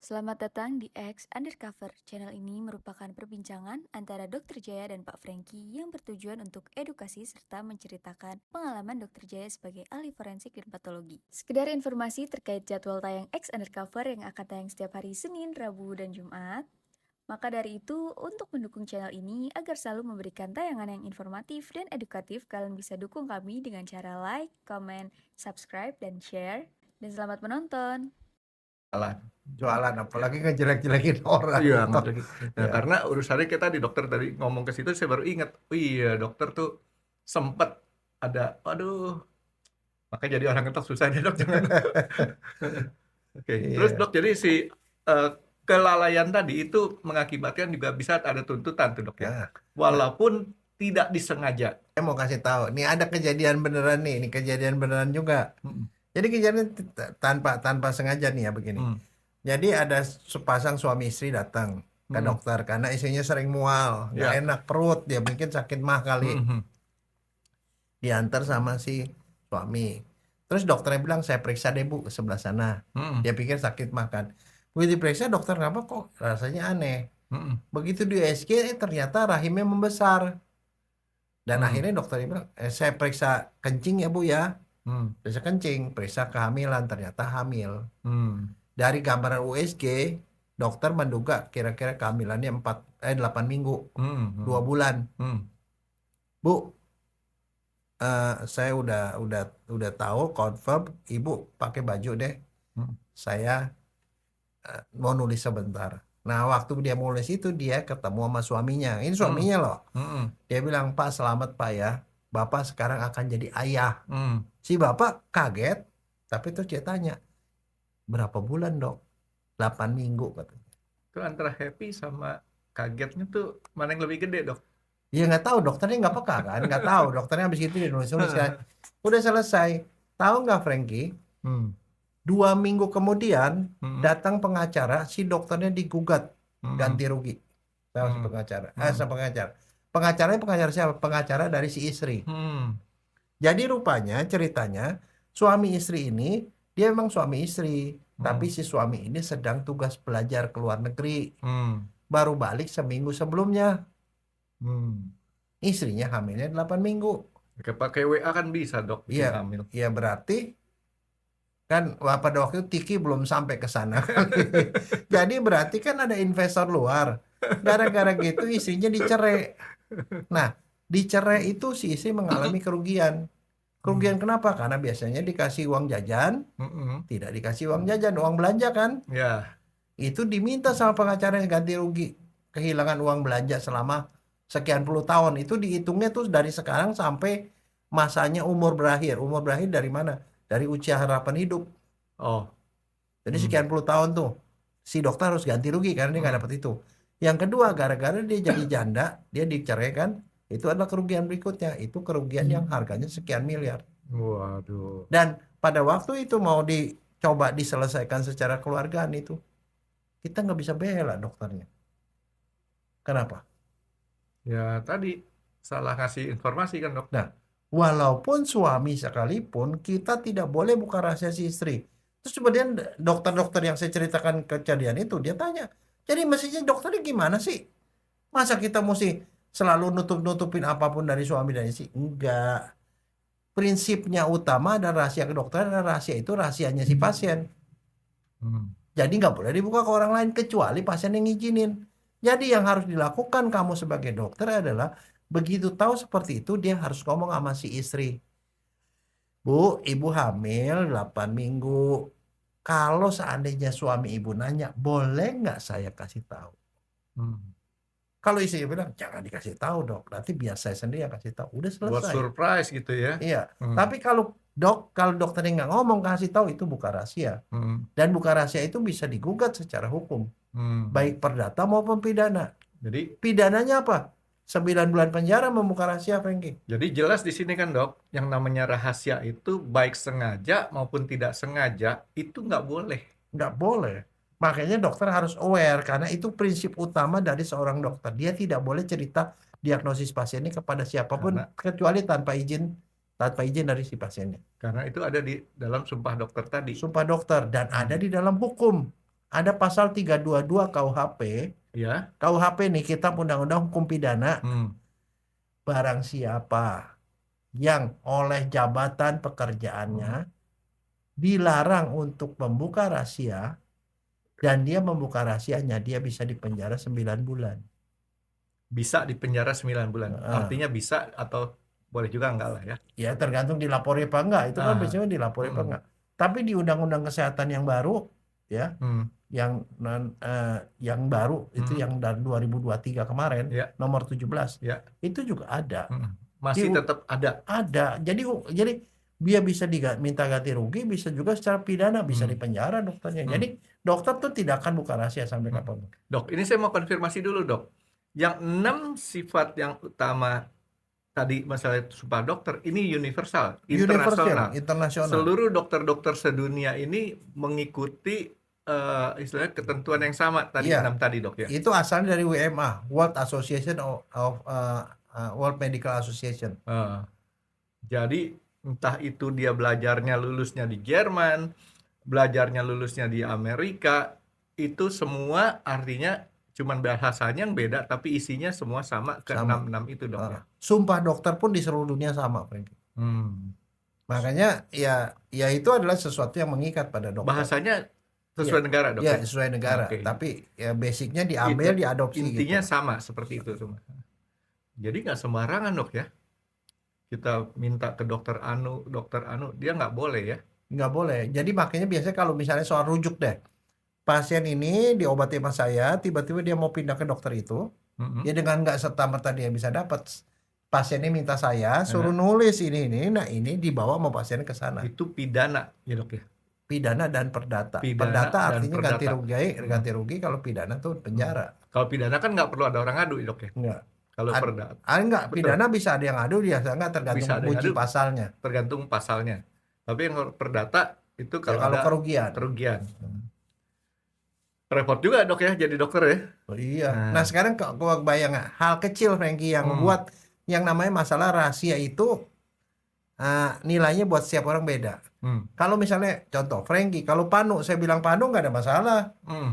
Selamat datang di X Undercover. Channel ini merupakan perbincangan antara Dr. Jaya dan Pak Franky yang bertujuan untuk edukasi serta menceritakan pengalaman Dr. Jaya sebagai ahli forensik dan patologi. Sekedar informasi terkait jadwal tayang X Undercover yang akan tayang setiap hari Senin, Rabu, dan Jumat. Maka dari itu, untuk mendukung channel ini agar selalu memberikan tayangan yang informatif dan edukatif, kalian bisa dukung kami dengan cara like, comment, subscribe, dan share. Dan selamat menonton! Jualan apalagi ngejelek-jelekin orang. Iya, ngerti. Nah, Ya. karena urusannya kita di dokter tadi ngomong ke situ, saya baru ingat, oh iya dokter tuh sempet ada, aduh, makanya jadi orang ngetok susah deh dok, jangan. Oke, terus Iya. dok, jadi si kelalaian tadi itu mengakibatkan juga bisa ada tuntutan tuh dok ya, Ya. walaupun tidak disengaja. Saya mau kasih tahu, nih ada kejadian beneran nih, ini kejadian beneran juga. Jadi kejadian tanpa sengaja nih ya begini. Jadi ada sepasang suami istri datang ke dokter karena istrinya sering mual, nggak Ya. enak perut, dia mungkin sakit mah kali. Diantar sama si suami. Terus dokternya bilang, saya periksa deh bu ke sebelah sana. Dia pikir sakit makan. Begitu diperiksa dokter, kenapa kok rasanya aneh. Begitu di USG ternyata rahimnya membesar. Dan akhirnya dokternya bilang, saya periksa kencing ya bu ya. Periksa kencing, periksa kehamilan, ternyata hamil. Dari gambaran USG, dokter menduga kira-kira kehamilannya 8 minggu, 2 bulan. Bu, saya udah tahu, confirm, ibu pakai baju deh. Saya mau nulis sebentar. Nah, waktu dia mau nulis itu dia ketemu sama suaminya. Ini suaminya loh. Dia bilang, Pak selamat Pak ya, Bapak sekarang akan jadi ayah. Si Bapak kaget, tapi terus dia tanya, berapa bulan dok? 8 minggu katanya. Itu antara happy sama kagetnya tuh mana yang lebih gede dok? Ya nggak tahu, dokternya nggak peka kan, nggak tahu. Dokternya habis itu dia nulis kan. Udah selesai. Tahu nggak Franky? 2 minggu kemudian datang pengacara, si dokternya digugat ganti rugi. Sama si pengacara. Pengacara siapa? Pengacara dari si istri. Jadi rupanya ceritanya suami istri ini dia memang suami istri, tapi si suami ini sedang tugas belajar ke luar negeri. Baru balik seminggu sebelumnya. Istrinya hamilnya 8 minggu. Pakai WA kan bisa dok bikin hamil. Iya berarti kan pada waktu itu Tiki belum sampai ke sana. Jadi berarti kan ada investor luar. Gara-gara gitu istrinya dicerai. Nah, dicerai itu si istri mengalami kerugian. Kerugian kenapa? Karena biasanya dikasih uang jajan, tidak dikasih uang jajan, uang belanja kan? Ya. Itu diminta sama pengacaranya ganti rugi. Kehilangan uang belanja selama sekian puluh tahun. Itu dihitungnya tuh dari sekarang sampai masanya umur berakhir. Umur berakhir dari mana? Dari usia harapan hidup. Oh. Jadi sekian puluh tahun tuh si dokter harus ganti rugi karena dia nggak dapat itu. Yang kedua, gara-gara dia jadi janda, dia diceraikan, itu adalah kerugian berikutnya. Itu kerugian yang harganya sekian miliar. Waduh. Dan pada waktu itu mau dicoba diselesaikan secara keluargaan itu, kita nggak bisa bela dokternya. Kenapa? Ya tadi salah ngasih informasi kan dok. Nah, walaupun suami sekalipun, kita tidak boleh buka rahasia si istri. Terus kemudian dokter-dokter yang saya ceritakan kejadian itu, dia tanya, jadi mestinya dokternya gimana sih? Masa kita mesti selalu nutup-nutupin apapun dari suami dan istri? Enggak. Prinsipnya utama dan rahasia kedokteran dan rahasia itu rahasianya si pasien. Jadi nggak boleh dibuka ke orang lain kecuali pasien yang ngizinin. Jadi yang harus dilakukan kamu sebagai dokter adalah begitu tahu seperti itu dia harus ngomong sama si istri. Bu, ibu hamil 8 minggu. Kalau seandainya suami ibu nanya, boleh nggak saya kasih tahu? Kalau istri bilang, jangan dikasih tahu dok, nanti biar saya sendiri yang kasih tahu. Udah Buat selesai. surprise gitu ya. Iya, tapi kalau dokternya nggak ngomong kasih tahu itu bukan rahasia. Dan bukan rahasia itu bisa digugat secara hukum. Baik perdata maupun pidana. Jadi Pidananya apa? 9 bulan penjara membuka rahasia, Franky. Jadi jelas di sini kan dok, yang namanya rahasia itu baik sengaja maupun tidak sengaja itu nggak boleh. Nggak boleh. Makanya dokter harus aware karena itu prinsip utama dari seorang dokter. Dia tidak boleh cerita diagnosis pasiennya kepada siapapun kecuali tanpa izin dari si pasiennya. Karena itu ada di dalam sumpah dokter tadi. Sumpah dokter dan ada di dalam hukum. ada pasal 322 KUHP. Ya. KUHP nih, Kitab Undang-Undang Hukum Pidana. Barang siapa yang oleh jabatan pekerjaannya dilarang untuk membuka rahasia dan dia membuka rahasianya, dia bisa dipenjara 9 bulan. Bisa dipenjara 9 bulan. Artinya bisa atau boleh juga enggak lah ya. Ya tergantung dilapori apa enggak. Itu kan biasanya dilapori apa enggak. Tapi di Undang-Undang Kesehatan yang baru ya, yang baru itu yang dari 2023 kemarin, nomor 17, itu juga ada. Masih tetap ada. Ada. Jadi dia bisa minta ganti rugi, bisa juga secara pidana, bisa dipenjara dokternya. Jadi dokter tuh tidak akan buka rahasia sampai kapan. Dok, ini saya mau konfirmasi dulu, Dok. Yang 6 sifat yang utama tadi masalah Sumpah Dokter ini universal, internasional. Seluruh dokter-dokter sedunia ini mengikuti istilahnya ketentuan yang sama tadi, 6 tadi, Dok ya. Itu asalnya dari WMA, World Association of World Medical Association. Jadi entah itu dia belajarnya lulusnya di Jerman, belajarnya lulusnya di Amerika, itu semua artinya cuman bahasanya yang beda tapi isinya semua sama ke 6 itu, Dok ya. Sumpah Dokter pun di seluruh dunia sama, Franky. Makanya ya itu adalah sesuatu yang mengikat pada dokter. Bahasanya sesuai negara, Dok. Ya, sesuai negara. Tapi ya basicnya diambil, diadopsi. Intinya gitu. sama seperti itu semua. Jadi nggak sembarangan, Dok ya. Kita minta ke dokter Anu, dia nggak boleh ya. Nggak boleh. Jadi makanya biasanya kalau misalnya soal rujuk deh, pasien ini diobati sama saya, tiba-tiba dia mau pindah ke dokter itu, ya dengan nggak serta-merta dia bisa dapat. Pasiennya minta saya suruh nulis ini, nah ini dibawa sama pasiennya ke sana. Itu pidana ya, Dok ya. Pidana dan perdata. Perdata artinya ganti rugi. Kalau pidana tuh penjara. Kalau pidana kan nggak perlu ada orang ngadu, Dok ya. Enggak. Kalau perdata. Enggak, pidana bisa ada yang ngadu, dia enggak, tergantung uji pasalnya. Tergantung pasalnya. Tapi yang perdata itu kalau ada kerugian. Repot juga, Dok ya, jadi dokter ya. Oh, iya. Nah sekarang kau bayang hal kecil, Franky, yang buat yang namanya masalah rahasia itu nilainya buat setiap orang beda. Kalau misalnya contoh Franky, kalau Panu, saya bilang Panu nggak ada masalah,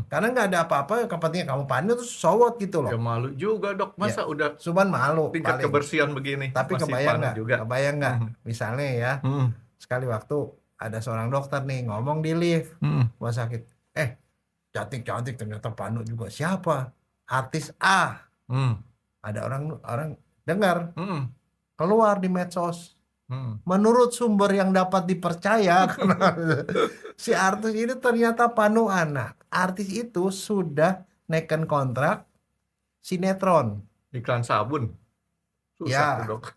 karena nggak ada apa-apa. Kepentingan kamu Panu tuh sowot gitu loh. Ya malu juga, Dok, masa udah cuman malu tingkat kebersihan begini. Tapi kebayang nggak misalnya ya, sekali waktu ada seorang dokter nih ngomong di lift, gua sakit, cantik ternyata Panu juga. Siapa? Artis A. Ada orang dengar, keluar di medsos. Menurut sumber yang dapat dipercaya, si artis ini ternyata Panu anak. Artis itu sudah neken kontrak sinetron. Iklan sabun. Susah, Dok.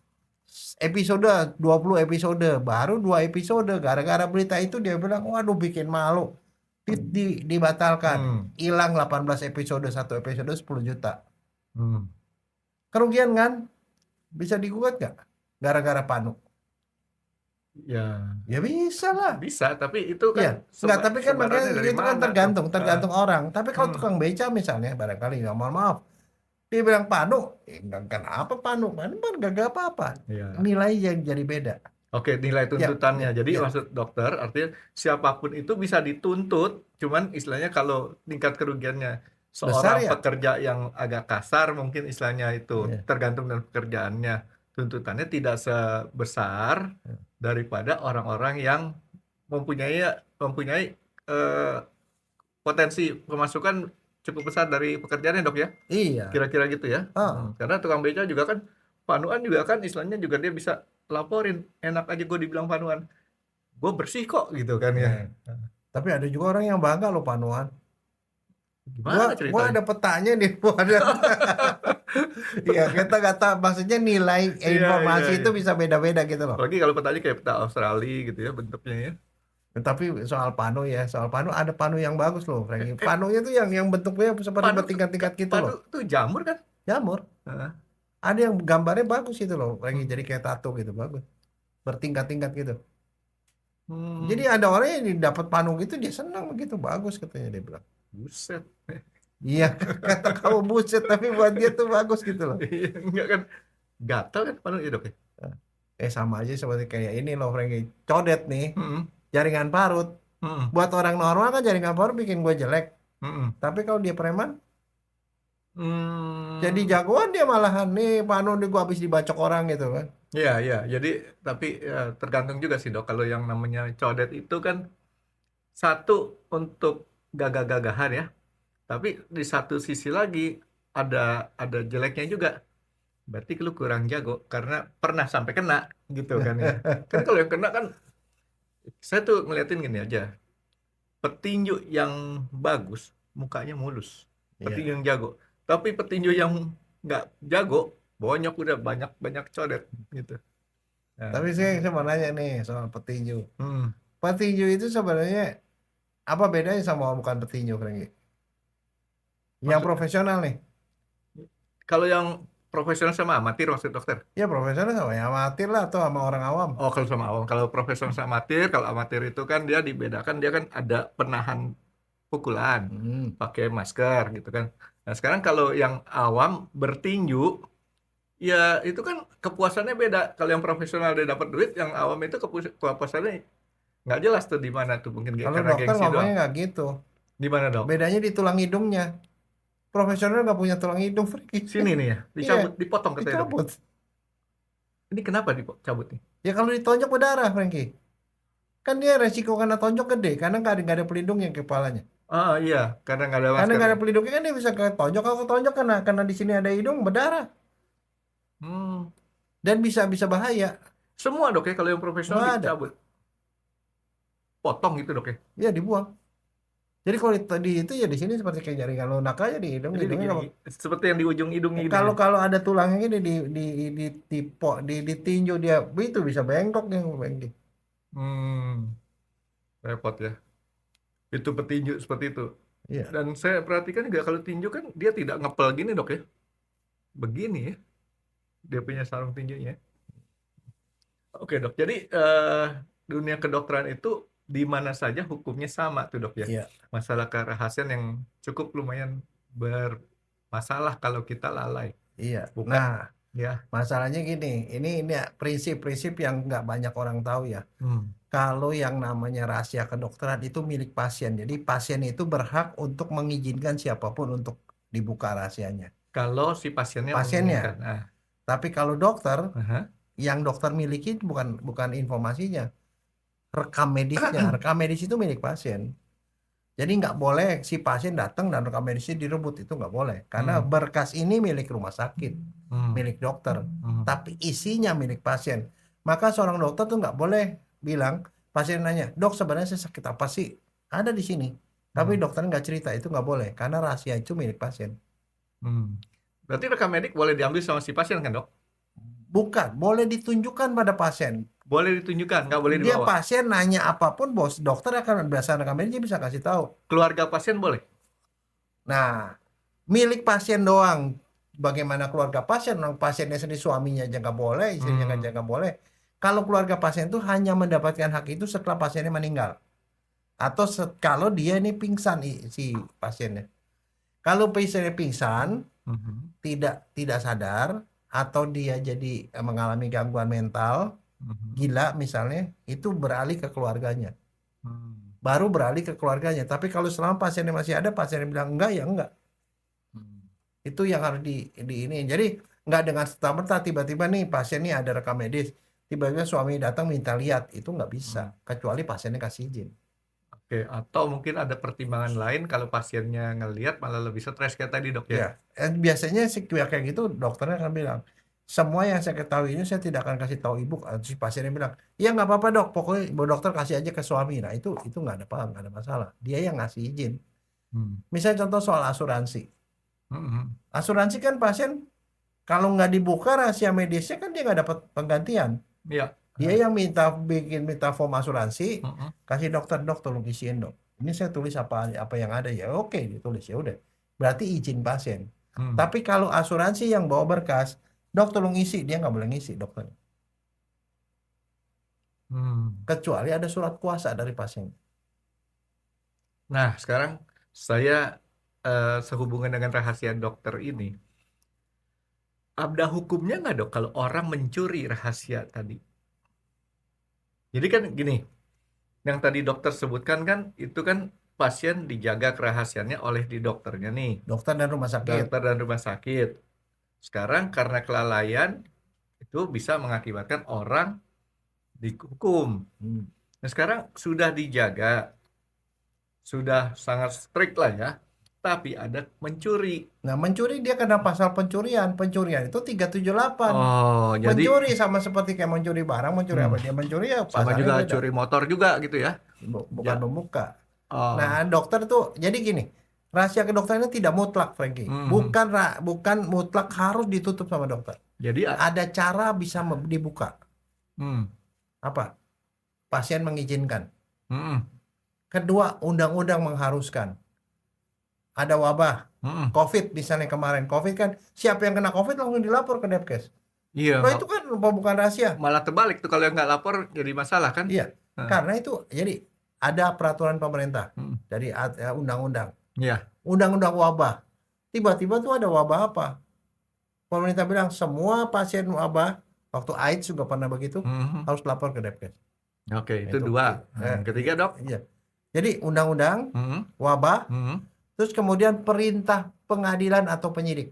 Episode 20 episode, baru 2 episode, gara-gara berita itu dia bilang, waduh bikin malu. Dibatalkan. Hilang 18 episode, 1 episode 10 juta. Kerugian kan? Bisa digugat gak? Gara-gara Panu. Ya bisa lah. Bisa, tapi itu kan enggak, tapi kan makanya itu kan tergantung orang. Tapi kalau tukang beca misalnya, barangkali nggak, mohon maaf, dia bilang Panu, kenapa Panu gak apa-apa. Nilai yang jadi beda. Oke, nilai tuntutannya. Jadi maksud dokter artinya siapapun itu bisa dituntut, cuman istilahnya kalau tingkat kerugiannya seorang pekerja yang agak kasar mungkin istilahnya itu tergantung dengan pekerjaannya, tuntutannya tidak sebesar daripada orang-orang yang mempunyai potensi pemasukan cukup besar dari pekerjaannya, Dok ya. Iya. Kira-kira gitu ya. Karena tukang beca juga kan, panuan juga kan istilahnya juga dia bisa laporin, enak aja gue dibilang panuan, gue bersih kok gitu kan ya. Tapi ada juga orang yang bangga loh panuan. Gimana ceritanya? Gua ada petanya nih. Iya, kita kata maksudnya nilai informasi itu bisa beda-beda gitu loh. Apalagi kalau petanya kayak peta Australia gitu ya bentuknya ya. Tapi soal panu ada panu yang bagus loh, Franky. Panunya tuh yang bentuknya seperti bertingkat-tingkat gitu loh. Panu tuh jamur kan? Jamur. Ada yang gambarnya bagus gitu loh, Franky, jadi kayak tato gitu, bagus. Bertingkat-tingkat gitu. Jadi ada orang yang dapat panu gitu dia senang begitu, bagus katanya, dia bilang. Buset. Iya, kata kamu buset, tapi buat dia tuh bagus gitu loh. Enggak kan, gatal kan panu ya, Dok ya? Sama aja seperti kayak ini loh, Franky, codet nih, jaringan parut. Buat orang normal kan jaringan parut bikin gue jelek. Mm-mm. Tapi kalau dia preman, jadi Hmm, jagoan dia malahan. Nih Pak Anu nih gua habis dibacok orang gitu kan. ya, ya. Jadi, tapi ya, tergantung juga sih dok. Kalau yang namanya codet itu kan satu untuk gagah-gagahan ya. Tapi di satu sisi lagi ada jeleknya juga. Berarti lu kurang jago karena pernah sampai kena gitu kan ya. Kan kalau yang kena kan saya tuh ngeliatin gini aja. Petinju yang bagus mukanya mulus. Petinju Iya. yang jago. Tapi petinju yang nggak jago bonyok udah banyak codet gitu. Nah, Tapi saya mau nanya nih soal petinju. hmm. Petinju itu sebenarnya apa bedanya sama bukan petinju, Franky? Yang Maksud profesional nih. kalau yang profesional sama amatir maksud dokter? Ya profesional sama yang amatir lah atau sama orang awam. Oh, kalau sama awam, kalau profesional sama amatir, kalau amatir itu kan dia dibedakan, dia kan ada penahan pukulan, Hmm. pakai masker gitu kan. Nah, sekarang kalau yang awam bertinju, ya itu kan kepuasannya beda. Kalau yang profesional dia dapat duit, yang awam itu kepuasannya nggak jelas tuh di mana tuh, mungkin Kalau karena dokter gengsi ngomongnya doang. nggak gitu. Di mana dok? Bedanya di tulang hidungnya. Profesional nggak punya tulang hidung, Franky. Sini nih ya, Iya, dicabut, dipotong katanya dok. dicabut. Ini kenapa dicabut nih? Ya kalau ditonjok berdarah, Franky. Kan dia resiko kena tonjok gede karena nggak ada pelindungnya kepalanya. Ah iya, karena nggak ada Karena masker nggak ya. ada pelindungnya kan dia bisa ketonjok. Kalau ketonjok karena di sini ada hidung berdarah Hmm. dan bisa bisa bahaya. Semua dok ya, kalau yang profesional Nggak ada. dicabut, potong gitu dok ya. Ya dibuang. Jadi kalau di itu ya di sini seperti kayak jaringan lunak aja di hidung. Jadi Hidungnya gini, kalau seperti yang di ujung hidung ini kalau ya. kalau ada tulangnya ini ditinju dia itu bisa bengkok yang bengkok. Hmm, repot ya. Itu petinju seperti itu. Iya. Dan saya perhatikan juga kalau tinju kan dia tidak ngepel gini dok ya. Begini ya, dia punya sarung tinjunya. Oke dok, jadi dunia kedokteran itu di mana saja hukumnya sama tuh dok ya. Iya. Masalah kerahasiaan yang cukup lumayan bermasalah kalau kita lalai. Iya. Bukan Nah, ya. masalahnya gini, ini prinsip-prinsip yang nggak banyak orang tahu ya. Hmm. Kalau yang namanya rahasia kedokteran itu milik pasien. Jadi pasien itu berhak untuk mengizinkan siapapun untuk dibuka rahasianya. Kalau si pasiennya Pasiennya. menginginkan. Nah, Tapi kalau dokter, aha. yang dokter miliki bukan informasinya, rekam medisnya. Rekam medis itu milik pasien. Jadi nggak boleh si pasien datang dan rekam medisnya direbut, itu nggak boleh. Karena Hmm. berkas ini milik rumah sakit, Hmm. milik dokter. Hmm. Tapi isinya milik pasien. Maka seorang dokter tuh nggak boleh bilang, pasien nanya, dok sebenarnya saya sakit apa sih? Ada di sini. Tapi dokter nggak cerita, itu nggak boleh. Karena rahasia itu milik pasien. Hmm. Berarti rekam medik boleh diambil sama si pasien kan dok? Bukan, boleh ditunjukkan pada pasien. Boleh ditunjukkan, nggak boleh Dia dibawa. pasien nanya apapun, bos dokter akan berdasarkan rekam medis dia bisa kasih tahu. Keluarga pasien boleh? Nah, milik pasien doang. Bagaimana keluarga pasien? Orang pasiennya sendiri suaminya aja nggak boleh, istrinya aja nggak boleh. Kalau keluarga pasien itu hanya mendapatkan hak itu setelah pasiennya meninggal. Atau kalau dia ini pingsan si pasiennya. Kalau pasiennya pingsan, Mhm. tidak sadar, atau dia jadi mengalami gangguan mental, Mhm. gila misalnya, itu beralih ke keluarganya. Hmm. Baru beralih ke keluarganya. Tapi kalau selama pasiennya masih ada, pasiennya bilang enggak, ya enggak. Hmm. Itu yang harus di ini. Jadi nggak dengan serta-merta tiba-tiba nih pasien nih ada rekam medis, tiba-tiba suami datang minta lihat, itu nggak bisa. Kecuali pasiennya kasih izin. Oke, atau mungkin ada pertimbangan lain kalau pasiennya ngelihat malah lebih stres kayak tadi dok ya? Ya, biasanya sih kayak gitu dokternya akan bilang, semua yang saya ketahui ini saya tidak akan kasih tahu ibu. Si pasiennya bilang, ya nggak apa-apa dok, pokoknya ibu dokter kasih aja ke suami. Nah itu nggak ada apa, nggak ada masalah. Dia yang ngasih izin. Hmm. Misalnya contoh soal asuransi. Mhm. Asuransi kan pasien kalau nggak dibuka rahasia medisnya kan dia nggak dapat penggantian. Iya. Dia yang minta form asuransi, Mhm. kasih dokter, dok tolong isiin dok. Ini saya tulis apa yang ada ya, oke ditulis ya udah. Berarti izin pasien. Hmm. Tapi kalau asuransi yang bawa berkas, dok tolong isi, dia nggak boleh ngisi dokter. Hmm. Kecuali ada surat kuasa dari pasien. Nah, sekarang saya sehubungan dengan rahasia dokter ini, ada hukumnya nggak dok kalau orang mencuri rahasia tadi? Jadi kan gini, yang tadi dokter sebutkan kan itu kan pasien dijaga kerahasiaannya oleh di dokternya nih, Dokter dan rumah sakit. dokter dan rumah sakit. Sekarang karena kelalaian itu bisa mengakibatkan orang dihukum. Nah, sekarang sudah dijaga, sudah sangat strict lah ya, tapi ada mencuri. Nah, mencuri dia kena pasal pencurian. Pencurian itu 378. Oh, jadi Mencuri sama seperti kayak mencuri barang, mencuri apa dia mencuri ya sama pasalnya juga beda. curi motor juga gitu ya. Bukan Ya. membuka. Oh. Nah, dokter tuh jadi gini, rahasia kedokteran ini tidak mutlak, Frankie. Bukan mutlak harus ditutup sama dokter. Jadi Ada cara bisa dibuka. hmm, Apa? Pasien mengizinkan. hmm, Kedua, undang-undang mengharuskan. Ada wabah, hmm. COVID misalnya kemarin. COVID kan, siapa yang kena COVID langsung dilapor ke Depkes. Iya, Nah, itu kan bukan rahasia. malah terbalik tuh kalau yang nggak lapor jadi masalah kan? Iya, karena itu jadi ada peraturan pemerintah dari undang-undang. Iya. Undang-undang wabah. Tiba-tiba tuh ada wabah apa? Pemerintah bilang semua pasien wabah, waktu AIDS juga pernah begitu, harus lapor ke Depkes. Oke, itu Itu. dua. Yang ketiga, Dok? Iya. Jadi undang-undang, wabah, terus kemudian perintah pengadilan atau penyidik.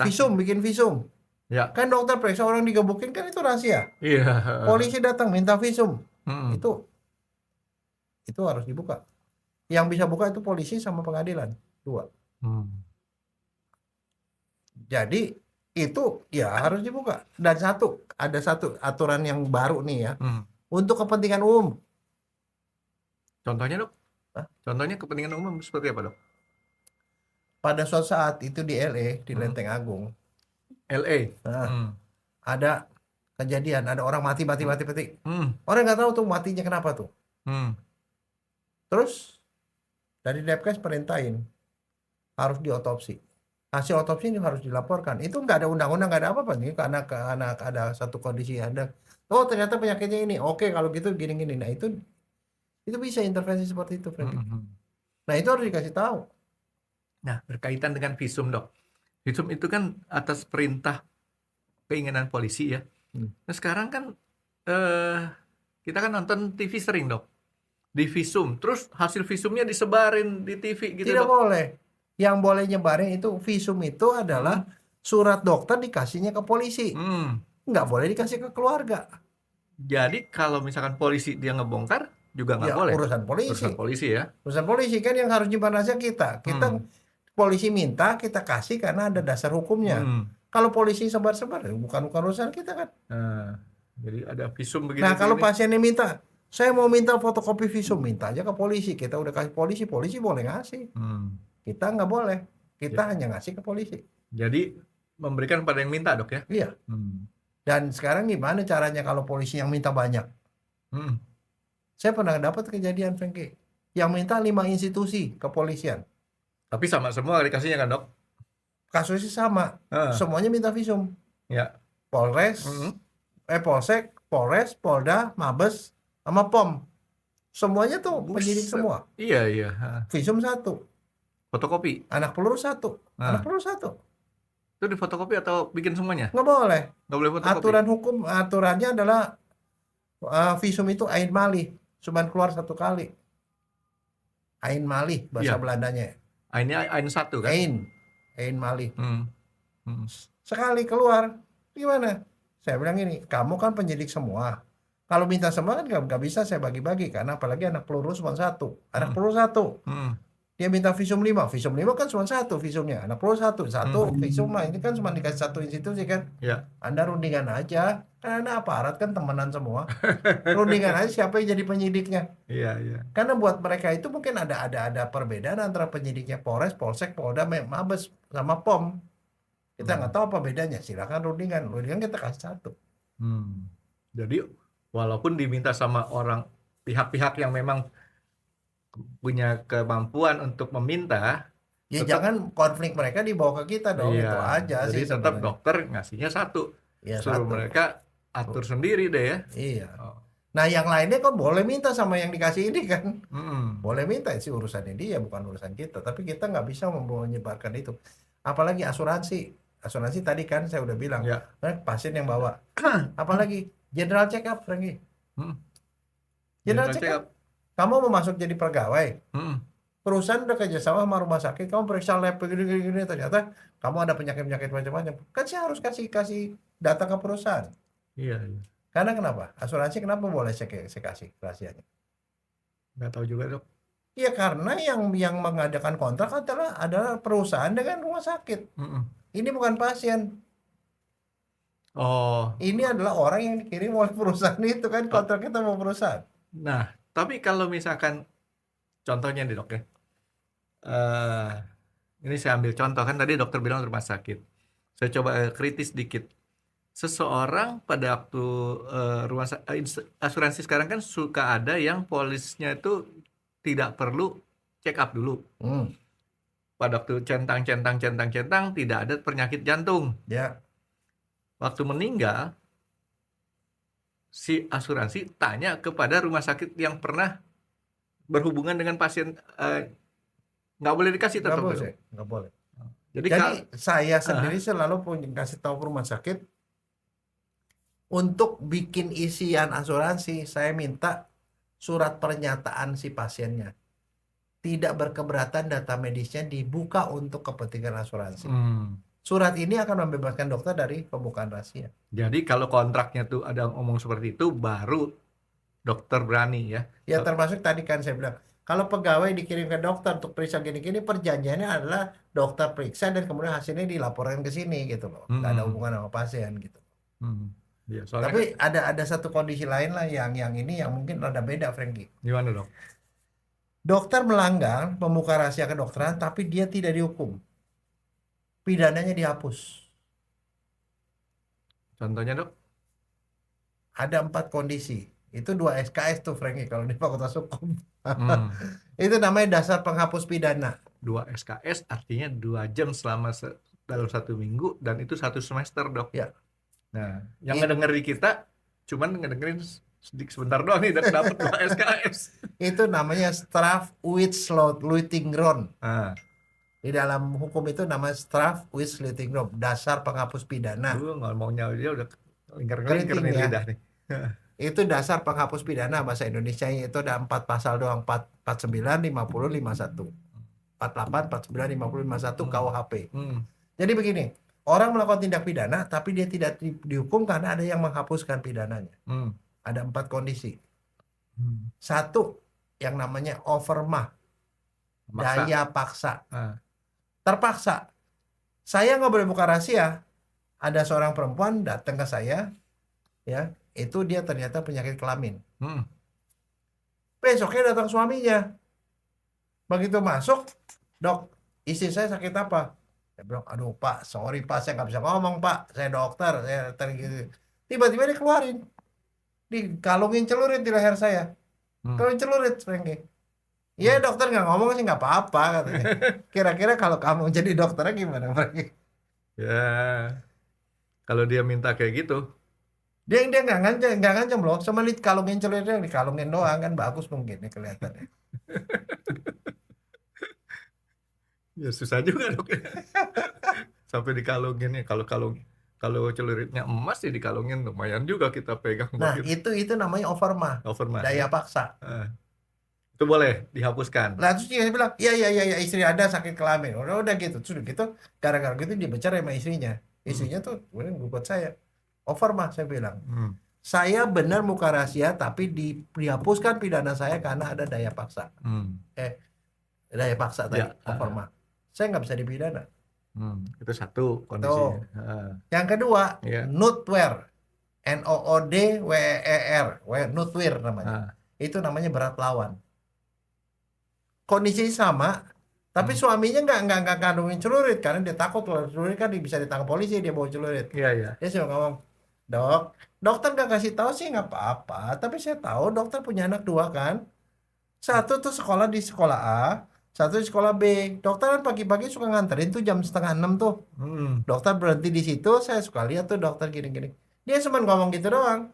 Visum, bikin visum. Ya. Kan dokter periksa orang digebukin kan itu rahasia. Iya. Polisi datang minta visum. Itu harus dibuka. Yang bisa buka itu polisi sama pengadilan. Dua. Jadi itu ya harus dibuka. Dan ada satu aturan yang baru nih ya. Untuk kepentingan umum. Contohnya, Dok? Hah? Contohnya kepentingan umum seperti apa, Dok? Pada suatu saat itu di LA, di Lenteng Agung. LA. Ada kejadian, ada orang mati. Orang nggak tahu tuh matinya kenapa tuh. Terus dari Depkes perintahin harus diotopsi. Hasil otopsi ini harus dilaporkan. Itu nggak ada undang-undang, nggak ada apa-apa nih karena ada satu kondisi ada. Oh ternyata penyakitnya ini. Oke kalau gitu gini-gini. Nah itu bisa intervensi seperti itu, Freddy. Nah itu harus dikasih tahu. Nah berkaitan dengan visum, Dok. Visum itu kan atas perintah keinginan polisi ya. Nah sekarang kan kita kan nonton TV sering, Dok. Di visum, terus hasil visumnya disebarin di TV gitu, Tidak Dok. boleh. Yang boleh nyebarin itu visum itu adalah surat dokter dikasihnya ke polisi. Nggak boleh dikasih ke keluarga. Jadi kalau misalkan polisi dia ngebongkar juga nggak Ya, boleh. urusan polisi. Urusan polisi ya. Urusan polisi kan yang harus nyimpan rahasia kita. Polisi minta kita kasih karena ada dasar hukumnya. Kalau polisi sebar-sebar bukan urusan kita kan. Nah, jadi ada visum begitu. Nah kalau pasiennya minta, saya mau minta fotokopi visum, minta aja ke polisi. Kita udah kasih polisi boleh ngasih. Kita nggak boleh. Kita hanya ngasih ke polisi. Jadi memberikan pada yang minta, Dok ya? Iya. Dan sekarang gimana caranya kalau polisi yang minta banyak? Saya pernah dapat kejadian, Frankie. Yang minta 5 institusi kepolisian. Tapi sama semua dikasihnya kan, Dok? Kasusnya sama. Semuanya minta visum. Ya. Polres, Polsek, Polres, Polda, Mabes, sama POM. Semuanya tuh penyidik semua. Iya. Visum 1. Fotokopi. Anak peluru 1. Anak peluru 1. Itu di fotokopi atau bikin semuanya? Nggak boleh. Nggak boleh fotokopi. Aturan hukum, aturannya adalah visum itu ain malih. Cuma keluar 1 kali. Ain malih bahasa Belandanya. Ainnya ain 1 kan? Ain malih. Sekali keluar, gimana? Saya bilang gini, kamu kan penyidik semua. Kalau minta semua kan nggak bisa saya bagi-bagi. Karena apalagi anak peluru cuma 1. Anak peluru 1. Dia minta visum 5. Visum 5 kan cuma 1 visumnya. Anak peluru 1 visum mah. Ini kan cuma dikasih 1 institusi kan. Ya. Anda rundingan aja. Kan Anda aparat kan temenan semua. Rundingan aja siapa yang jadi penyidiknya. Iya. Karena buat mereka itu mungkin ada perbedaan antara penyidiknya Polres, Polsek, Polda, Mabes sama POM. Kita nggak tahu apa bedanya. Silakan rundingan. Rundingan kita kasih 1. Jadi walaupun diminta sama orang pihak-pihak yang memang punya kemampuan untuk meminta, ya jangan konflik mereka dibawa ke kita dong. Itu aja jadi sih. tetap dokter ngasihnya 1. Ya, suruh 1. mereka atur sendiri deh ya. Iya. Nah yang lainnya kan boleh minta sama yang dikasih ini kan. Boleh minta sih urusannya dia bukan urusan kita. Tapi kita nggak bisa menyebarkan itu. Apalagi asuransi. Asuransi tadi kan saya udah bilang. Pasien yang bawa. Apalagi general check up, Frankie. General check up. Kamu mau masuk jadi pegawai, Mm-mm. perusahaan udah kerjasama sama rumah sakit, kamu periksa lab begini-gini, ternyata kamu ada penyakit-penyakit macam-macam. Kan saya harus kasih data ke perusahaan. Iya, iya. Karena kenapa? Asuransi kenapa boleh saya kasih rahasianya? Nggak tahu juga, Dok. Ya karena yang mengadakan kontrak adalah perusahaan dengan rumah sakit. Mm-mm. Ini bukan pasien. Oh, Ini adalah orang yang dikirim oleh perusahaan itu kan, kontrak kita sama perusahaan. nah, tapi kalau misalkan contohnya nih, Dok ya. Eh, ini saya ambil contoh, kan tadi dokter bilang rumah sakit. Saya coba kritis dikit. Seseorang pada waktu asuransi sekarang kan suka ada yang polisnya itu tidak perlu check up dulu. Hmm, Pada waktu centang tidak ada penyakit jantung. ya. Waktu meninggal, si asuransi tanya kepada rumah sakit yang pernah berhubungan dengan pasien, nggak boleh dikasih Nggak tetap. boleh, nggak boleh. Jadi Jadi saya sendiri selalu punya kasih tahu rumah sakit untuk bikin isian asuransi, saya minta surat pernyataan si pasiennya. Tidak berkeberatan data medisnya dibuka untuk kepentingan asuransi. Surat ini akan membebaskan dokter dari pembukaan rahasia. Jadi kalau kontraknya tuh ada ngomong seperti itu, baru dokter berani ya. Ya termasuk tadi kan saya bilang, kalau pegawai dikirim ke dokter untuk periksa gini-gini, perjanjiannya adalah dokter periksa dan kemudian hasilnya dilaporkan ke sini gitu loh. Nggak ada hubungan sama pasien gitu. Ya, soalnya Tapi ada satu kondisi lain lah yang ini yang mungkin rada beda, Frankie. gimana, Dok? Dokter melanggar pembuka rahasia kedokteran tapi dia tidak dihukum. Pidananya dihapus. Contohnya, Dok? Ada 4 kondisi. Itu 2 SKS tuh, Frankie, kalau di Fakultas Hukum. Hmm. Itu namanya dasar penghapus pidana. 2 SKS artinya 2 jam selama dalam 1 minggu, dan itu 1 semester, Dok. Ya. Nah, yang ngedenger di kita cuman ngedengerin sebentar doang nih dan dapat 2 SKS. Itu namanya Strafrechtsleutiggrond. Ah, Di dalam hukum itu namanya Strafrechtsleutiggrond, dasar penghapus pidana. lu ngomongnya dia udah lingkar-lingkar nih Keriting ya. lidah nih. Itu dasar penghapus pidana bahasa Indonesia, itu ada 4 pasal doang, 49, 50, 51. 48, 49, 50, 51 KUHP. Jadi begini, orang melakukan tindak pidana tapi dia tidak dihukum karena ada yang menghapuskan pidananya. Ada 4 kondisi. 1, yang namanya overmah, Maksa. daya paksa. Ah. Terpaksa. Saya nggak boleh buka rahasia. Ada seorang perempuan datang ke saya, ya, itu dia ternyata penyakit kelamin. Besoknya datang suaminya. Begitu masuk, dok, istri saya sakit apa? Saya bilang, aduh pak, sorry pak, saya nggak bisa ngomong pak, saya dokter, saya gitu. Tiba-tiba dikeluarin, dikalungin celurit di leher saya, kalungin celurit, Frankie. Iya dokter nggak ngomong sih nggak apa-apa katanya. Kira-kira kalau kamu jadi dokternya gimana, Frankie? Ya, kalau dia minta kayak gitu, Dia nggak ngancam loh, cuma dikalungin celuritnya, dikalungin doang kan bagus mungkin ya kelihatannya. ya susah juga, Dok. Sampai dikalungin ya. Kalau celuritnya emas ya dikalungin, lumayan juga kita pegang. Nah gitu. itu namanya overmah, Overmah. daya paksa. Itu boleh dihapuskan. Lah terus dia bilang, iya istri ada sakit kelamin. Udah gitu, sudah gitu. Gara-gara gitu dia bicara sama istrinya. Istrinya tuh kemudian gugat saya. Overmah, saya bilang. Saya benar buka rahasia tapi dihapuskan pidana saya karena ada daya paksa. Daya paksa tadi, overmah. Saya nggak bisa dipidana. Itu satu kondisinya. Yang kedua, Iya. Noodwear. NOODWER, Noodwear namanya. Itu namanya berat lawan. Kondisi sama, tapi suaminya nggak kandungin celurit karena dia takut kalau celurit kan bisa ditangkap polisi, dia bawa celurit. Iya. Dia sih ngomong, dokter nggak kasih tahu sih nggak apa-apa, tapi saya tahu dokter punya anak 2 kan. Satu tuh sekolah di sekolah A, satu di sekolah B. Dokter kan pagi-pagi suka nganterin tuh jam 5:30 tuh. Dokter berhenti di situ, saya suka lihat tuh dokter gini-gini. Dia cuma ngomong gitu doang.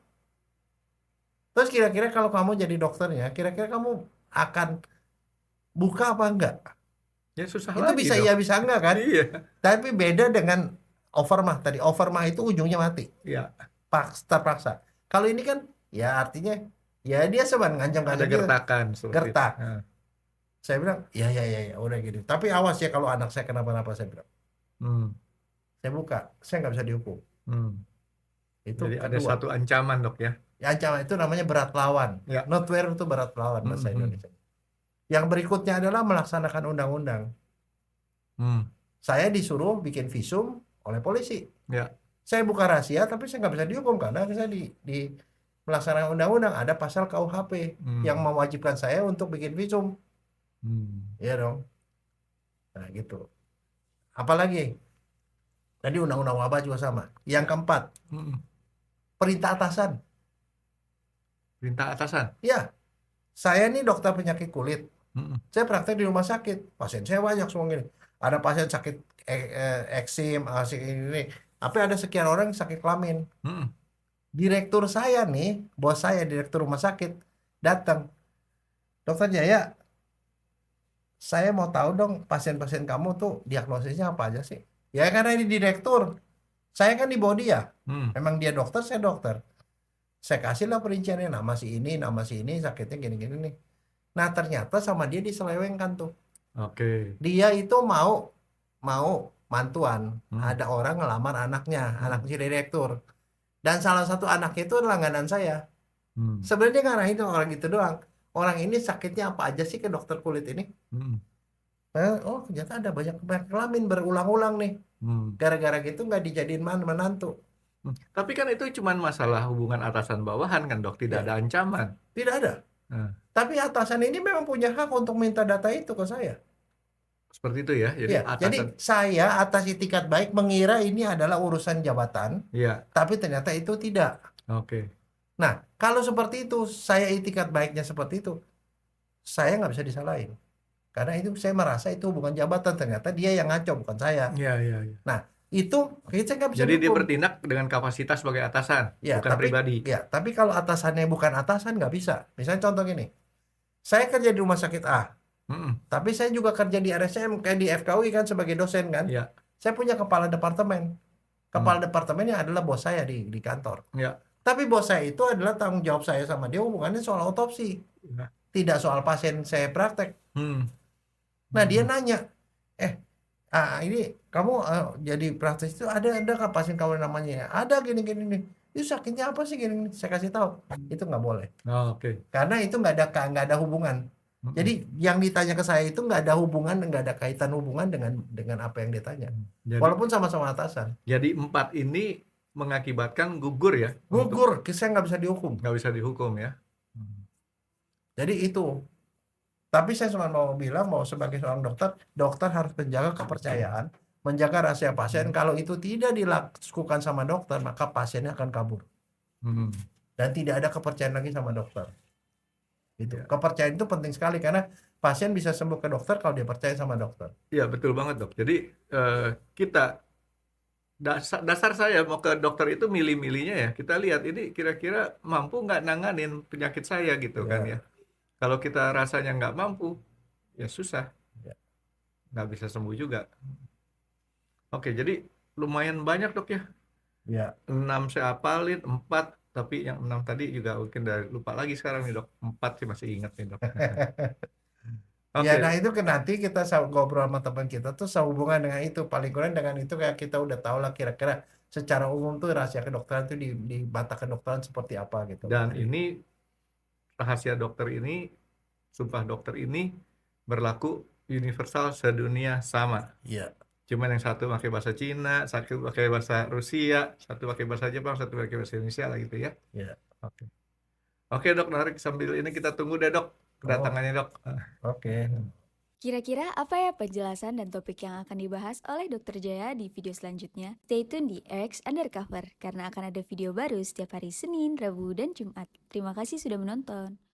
Terus kira-kira kalau kamu jadi dokternya, kira-kira kamu akan buka apa enggak? Ya susah Itu lagi, bisa Dok. iya bisa enggak kan? Iya. Tapi beda dengan overmah tadi. Overmah itu ujungnya mati. Iya. Terpaksa. Kalau ini kan ya artinya Ya dia sempat ngancam Ada gitu, gertakan seperti itu. gertak. Nah. Saya bilang, ya, udah gitu. Tapi awas ya kalau anak saya kenapa-napa, saya bilang. Hmm. Saya buka, saya nggak bisa dihukum. Hmm. Itu Jadi ada kedua. satu ancaman dok ya. Ya, ancaman itu namanya berat lawan. Ya. Notwear itu berat lawan bahasa Indonesia. Yang berikutnya adalah melaksanakan undang-undang. Saya disuruh bikin visum oleh polisi. Ya. Saya buka rahasia, tapi saya nggak bisa dihukum karena saya di melaksanakan undang-undang. Ada pasal KUHP yang mewajibkan saya untuk bikin visum. Ya dong. Nah gitu. Apalagi tadi undang-undang wabah juga sama. Yang keempat, perintah atasan. Perintah atasan. Ya, saya nih dokter penyakit kulit. Saya praktek di rumah sakit. Pasien saya banyak semua gini. Ada pasien sakit eksim, ini. Tapi ada sekian orang yang sakit kelamin. Direktur saya nih, bos saya, direktur rumah sakit, datang. Dokter Jaya, saya mau tahu dong pasien-pasien kamu tuh diagnosisnya apa aja sih? Ya karena ini direktur. Saya kan di bawah dia. Memang dia dokter, saya dokter. Saya kasihlah perinciannya, nama si ini, sakitnya gini-gini nih. Nah ternyata sama dia diselewengkan tuh. Oke. Dia itu mau mantuan. Ada orang ngelamar anaknya, anak si direktur. Dan salah satu anaknya itu langganan saya. Sebenarnya ngarahin orang itu doang. Orang ini sakitnya apa aja sih ke dokter kulit ini? Oh ternyata ada banyak kelamin berulang-ulang nih. Gara-gara gitu nggak dijadiin menantu. Tapi kan itu cuma masalah hubungan atasan bawahan kan dok, tidak ada ancaman. Tidak ada. Tapi atasan ini memang punya hak untuk minta data itu ke saya. Seperti itu ya. Jadi Ya, atasan. jadi saya atas itikat baik mengira ini adalah urusan jabatan. Ya. Tapi ternyata itu tidak. Oke. Nah, kalau seperti itu, saya itikat baiknya seperti itu, saya nggak bisa disalahin. Karena itu saya merasa itu hubungan jabatan, ternyata dia yang ngaco, bukan saya. Iya. Nah, itu kita nggak bisa Jadi dia dihukum. bertindak dengan kapasitas sebagai atasan, Ya, bukan pribadi. Ya, tapi kalau atasannya bukan atasan nggak bisa. Misalnya contoh gini, saya kerja di rumah sakit A, tapi saya juga kerja di RSCM, kayak di FKUI kan sebagai dosen kan. Ya. Saya punya kepala departemen. Kepala departemennya adalah bos saya di kantor. Ya. Tapi bos saya itu adalah tanggung jawab saya sama dia hubungannya soal otopsi. Ya. Tidak soal pasien saya praktek. Nah dia nanya, ini kamu jadi praktek itu ada nggak pasien kamu namanya? Ada gini nih. Itu sakitnya apa sih gini? Saya kasih tahu. Itu nggak boleh. Oke. Karena itu nggak ada hubungan. Jadi yang ditanya ke saya itu nggak ada hubungan, nggak ada kaitan hubungan dengan apa yang ditanya. Walaupun sama-sama atasan. Jadi 4 ini mengakibatkan gugur ya? Gugur, saya nggak bisa dihukum. Nggak bisa dihukum ya? Jadi itu. Tapi saya cuma mau bilang bahwa sebagai seorang dokter harus menjaga kepercayaan, menjaga rahasia pasien. Kalau itu tidak dilakukan sama dokter, maka pasiennya akan kabur. Dan tidak ada kepercayaan lagi sama dokter. Gitu. Ya. Kepercayaan itu penting sekali karena pasien bisa sembuh ke dokter kalau dia percaya sama dokter. Iya betul banget dok. Jadi kita dasar saya mau ke dokter itu milih-milihnya ya. Kita lihat ini kira-kira mampu nggak nanganin penyakit saya gitu kan ya. Kalau kita rasanya nggak mampu, ya susah. Nggak bisa sembuh juga. Oke, jadi lumayan banyak dok ya. Ya. 6 saya hafalin, 4. Tapi yang 6 tadi juga mungkin udah lupa lagi sekarang nih dok. 4 sih masih ingat nih dok. Ya, nah itu kan nanti kita ngobrol sama teman kita tuh sehubungan dengan itu. Paling kurang dengan itu kayak kita udah tahu lah kira-kira secara umum tuh rahasia kedokteran tuh di mata kedokteran seperti apa gitu. Dan ini rahasia dokter ini, sumpah dokter ini berlaku universal sedunia sama. Iya. Cuman yang satu pakai bahasa Cina, satu pakai bahasa Rusia, satu pakai bahasa Jepang, satu pakai bahasa Indonesia lah gitu ya. Iya. Oke dok, menarik. Sambil ini kita tunggu deh dok kedatangannya dok. Oke. Kira-kira apa ya penjelasan dan topik yang akan dibahas oleh Dr. Jaya di video selanjutnya? Stay tune di RX Undercover karena akan ada video baru setiap hari Senin, Rabu, dan Jumat. Terima kasih sudah menonton.